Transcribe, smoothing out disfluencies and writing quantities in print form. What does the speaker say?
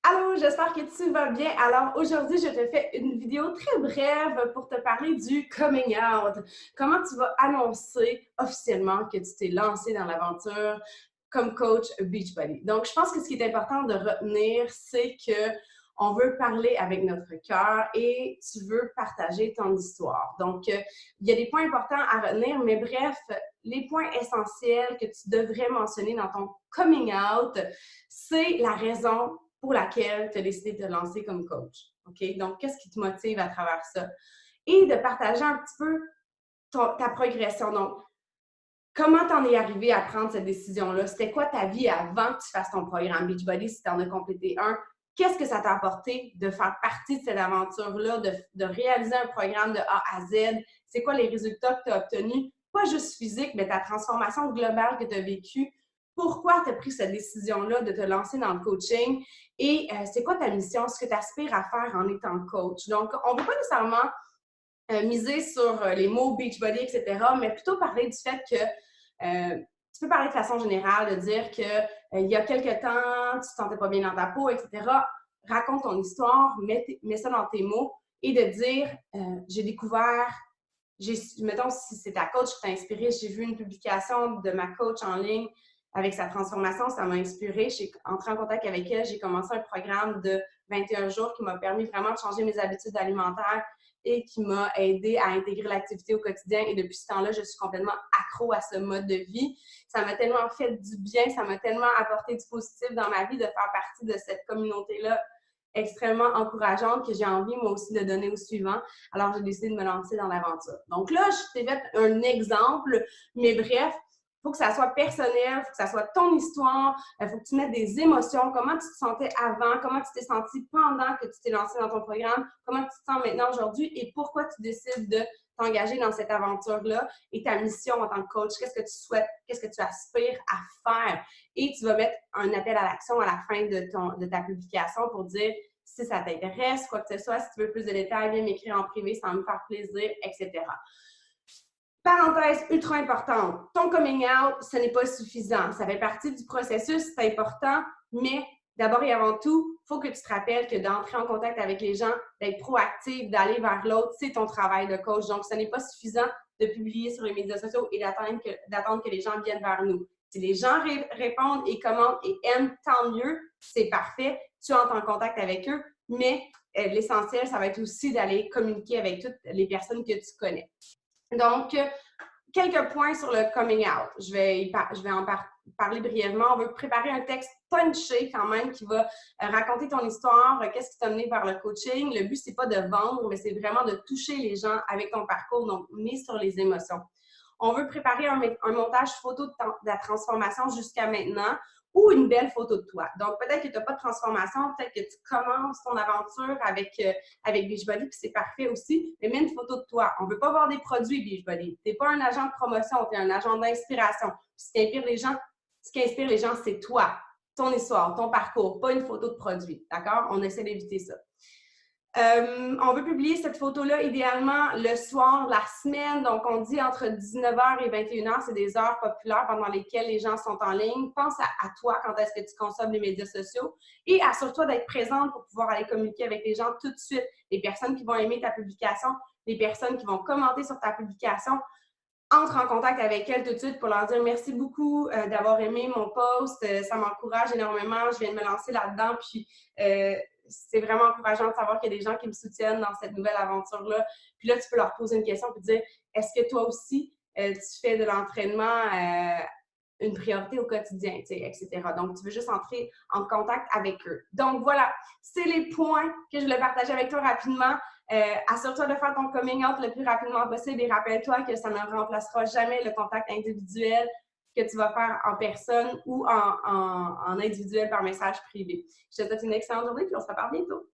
Allô, j'espère que tu vas bien. Alors aujourd'hui, je te fais une vidéo très brève pour te parler du coming out. Comment tu vas annoncer officiellement que tu t'es lancé dans l'aventure comme coach Beachbody. Donc, je pense que ce qui est important de retenir, c'est que on veut parler avec notre cœur et tu veux partager ton histoire. Donc, il y a des points importants à retenir, mais bref, les points essentiels que tu devrais mentionner dans ton coming out, c'est la raison pour laquelle tu as décidé de te lancer comme coach. OK? Donc, qu'est-ce qui te motive à travers ça? Et de partager un petit peu ta progression. Donc, comment t'en es arrivé à prendre cette décision-là? C'était quoi ta vie avant que tu fasses ton programme Beachbody si tu en as complété un? Qu'est-ce que ça t'a apporté de faire partie de cette aventure-là, de réaliser un programme de A à Z? C'est quoi les résultats que tu as obtenus? Pas juste physique, mais ta transformation globale que tu as vécue. Pourquoi tu as pris cette décision-là de te lancer dans le coaching? Et c'est quoi ta mission? Ce que tu aspires à faire en étant coach? Donc, on ne veut pas nécessairement miser sur les mots Beachbody, etc., mais plutôt parler du fait que tu peux parler de façon générale, de dire que il y a quelque temps, tu ne te sentais pas bien dans ta peau, etc. Raconte ton histoire, mets ça dans tes mots et de dire j'ai découvert, mettons si c'est ta coach qui t'a inspiré, j'ai vu une publication de ma coach en ligne avec sa transformation, ça m'a inspiré. J'ai entré en contact avec elle, j'ai commencé un programme de 21 jours qui m'a permis vraiment de changer mes habitudes alimentaires et qui m'a aidé à intégrer l'activité au quotidien. Et depuis ce temps-là, je suis complètement accro à ce mode de vie. Ça m'a tellement fait du bien, ça m'a tellement apporté du positif dans ma vie de faire partie de cette communauté-là extrêmement encourageante que j'ai envie, moi aussi, de donner au suivant. Alors, j'ai décidé de me lancer dans l'aventure. Donc là, je t'ai fait un exemple, mais bref, il faut que ça soit personnel, il faut que ça soit ton histoire, il faut que tu mettes des émotions, comment tu te sentais avant, comment tu t'es senti pendant que tu t'es lancé dans ton programme, comment tu te sens maintenant aujourd'hui et pourquoi tu décides de t'engager dans cette aventure-là et ta mission en tant que coach, qu'est-ce que tu souhaites, qu'est-ce que tu aspires à faire. Et tu vas mettre un appel à l'action à la fin de ta publication pour dire si ça t'intéresse, quoi que ce soit, si tu veux plus de détails, viens m'écrire en privé, ça va me faire plaisir, etc. Parenthèse ultra importante, ton coming out, ce n'est pas suffisant. Ça fait partie du processus, c'est important, mais d'abord et avant tout, il faut que tu te rappelles que d'entrer en contact avec les gens, d'être proactif, d'aller vers l'autre, c'est ton travail de coach. Donc, ce n'est pas suffisant de publier sur les médias sociaux et d'attendre que les gens viennent vers nous. Si les gens répondent et commentent et aiment, tant mieux, c'est parfait. Tu entres en contact avec eux, mais l'essentiel, ça va être aussi d'aller communiquer avec toutes les personnes que tu connais. Donc, quelques points sur le coming out. Je vais en parler brièvement. On veut préparer un texte punché quand même qui va raconter ton histoire, qu'est-ce qui t'a mené vers le coaching. Le but, c'est pas de vendre, mais c'est vraiment de toucher les gens avec ton parcours, donc mise sur les émotions. On veut préparer un montage photo de la transformation jusqu'à maintenant ou une belle photo de toi. Donc, peut-être que tu n'as pas de transformation, peut-être que tu commences ton aventure avec Beachbody, puis c'est parfait aussi, mais mets une photo de toi. On ne veut pas voir des produits Beachbody. Tu n'es pas un agent de promotion, tu es un agent d'inspiration. Ce qui inspire les gens, c'est toi, ton histoire, ton parcours, pas une photo de produit. D'accord? On essaie d'éviter ça. On veut publier cette photo-là idéalement le soir, la semaine. Donc, on dit entre 19h et 21h, c'est des heures populaires pendant lesquelles les gens sont en ligne. Pense à toi quand est-ce que tu consommes les médias sociaux et assure-toi d'être présente pour pouvoir aller communiquer avec les gens tout de suite. Les personnes qui vont aimer ta publication, les personnes qui vont commenter sur ta publication, entre en contact avec elles tout de suite pour leur dire merci beaucoup d'avoir aimé mon post. Ça m'encourage énormément. Je viens de me lancer là-dedans. Puis, c'est vraiment encourageant de savoir qu'il y a des gens qui me soutiennent dans cette nouvelle aventure-là. Puis là, tu peux leur poser une question et dire est-ce que toi aussi, tu fais de l'entraînement une priorité au quotidien, etc. Donc, tu veux juste entrer en contact avec eux. Donc, voilà, c'est les points que je voulais partager avec toi rapidement. Assure-toi de faire ton coming out le plus rapidement possible et rappelle-toi que ça ne remplacera jamais le contact individuel que tu vas faire en personne ou en individuel par message privé. Je te souhaite une excellente journée et on se reparle bientôt.